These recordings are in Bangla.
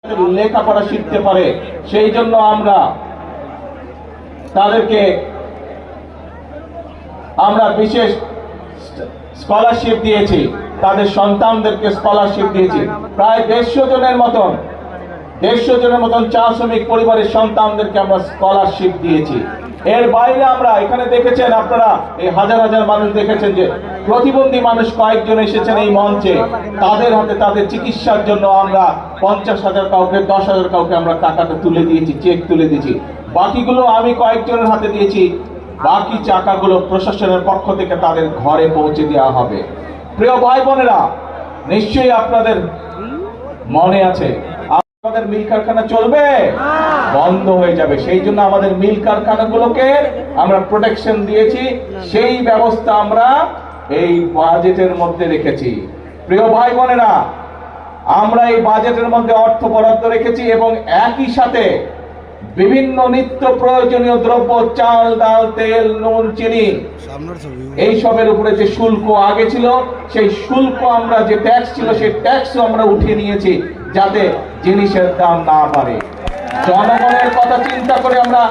লেখাপড়া শিখতে পারে, সেই জন্য আমরা তাদেরকে বিশেষ স্কলারশিপ দিয়েছি, তাদের সন্তানদেরকে স্কলারশিপ দিয়েছি। প্রায় 150 জনের মতন চা শ্রমিক পরিবারের সন্তানদেরকে আমরা স্কলারশিপ দিয়েছি। এর বাইরে আমরা এখানে দেখেছেন, আপনারা এই হাজার হাজার মানুষ দেখেছেন যে প্রতিবন্ধী মানুষ কয়েকজন এসেছেন এই মঞ্চে, তাদের হাতে তাদের চিকিৎসার জন্য আমরা 50,000 কাউকে, 10,000 কাউকে আমরা টাকাটা তুলে দিয়েছি, চেক তুলে দিয়েছি। বাকিগুলো আমি কয়েকজনের হাতে দিয়েছি, বাকি টাকাগুলো প্রশাসনের পক্ষ থেকে তাদের ঘরে পৌঁছে দেওয়া হবে। প্রিয় ভাই বোনেরা, নিশ্চয়ই আপনাদের মনে আছে আমাদের মিল কারখানা চলবে, বন্ধ হয়ে যাবে। সেই জন্য আমাদের মিল কারখানাগুলোকে আমরা প্রোটেকশন দিয়েছি, সেই ব্যবস্থা আমরা এই বাজেটের মধ্যে রেখেছি। প্রিয় ভাই বোনেরা, আমরা এই বাজেটের মধ্যে অর্থ বরাদ্দ রেখেছি এবং একই সাথে বিভিন্ন নিত্য প্রয়োজনীয় দ্রব্য, চাল, ডাল, তেল, নুন, চিনি, এই সবের উপরে যে শুল্ক আগে ছিল, সেই শুল্ক আমরা, যে ট্যাক্স ছিল, সেই ট্যাক্সও আমরা উঠিয়ে নিয়েছি, যাতে জিনিসের দাম না বাড়ে। জনগণের কথা চিন্তা করে আমরা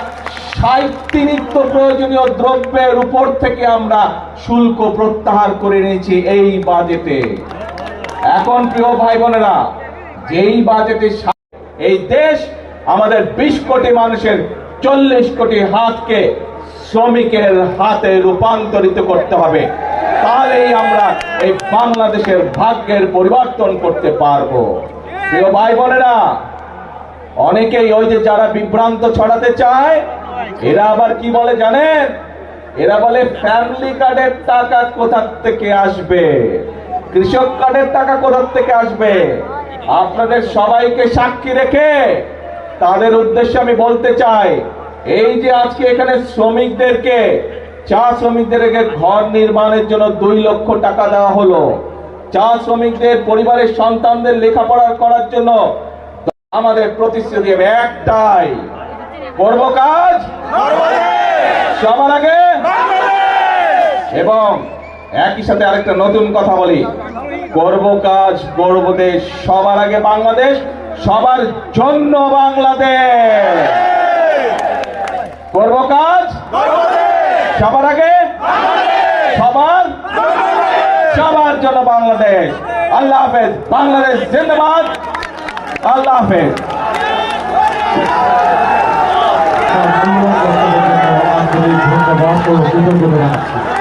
60টি নিত্য প্রয়োজনীয় দ্রব্যের উপর থেকে আমরা শুল্ক প্রত্যাহার করে নিয়েছি এই বাজেটে। এখন প্রিয় ভাই বোনেরা, যেই বাজেটে এই দেশ আমাদের 20 কোটি মানুষের 40 কোটি হাতকে শ্রমিকের হাতে রূপান্তরিত করতে হবে, তাহলেই আমরা এই বাংলাদেশের ভাগ্যের পরিবর্তন করতে পারবো। প্রিয় ভাই বোনেরা, অনেকেই ওই যে যারা বিভ্রান্ত ছড়াতে চায়, এরা আবার কি বলে জানেন? এরা বলে ফ্যামিলি কার্ডের টাকা কোথা থেকে আসবে, কৃষক কার্ডের টাকা কোথা থেকে আসবে। আপনাদের সবাইকে সাক্ষী রেখে তাদের উদ্দেশ্যে আমি বলতে চাই, এই যে আজকে এখানে শ্রমিকদেরকে, চা শ্রমিকদেরকে ঘর নির্মাণের জন্য 2 লক্ষ টাকা দেওয়া হলো, চা শ্রমিকদের পরিবারের সন্তানদের লেখাপড়া করার জন্য আমাদের প্রতিশ্রুতি একটাই, করব কাজ সবার আগে। এবং একই সাথে আরেকটা নতুন কথা বলি, করব কাজ, করব দেশ, সবার আগে বাংলাদেশ, সবার জন্য বাংলাদেশ। করব কাজ সবার আগে, সবার জন্য বাংলাদেশ। আল্লাহ হাফেজ, বাংলাদেশ জিন্দাবাদ। আল্লাহ হাফেজ। ধন্যবাদ ও কৃতজ্ঞতা জানাচ্ছি।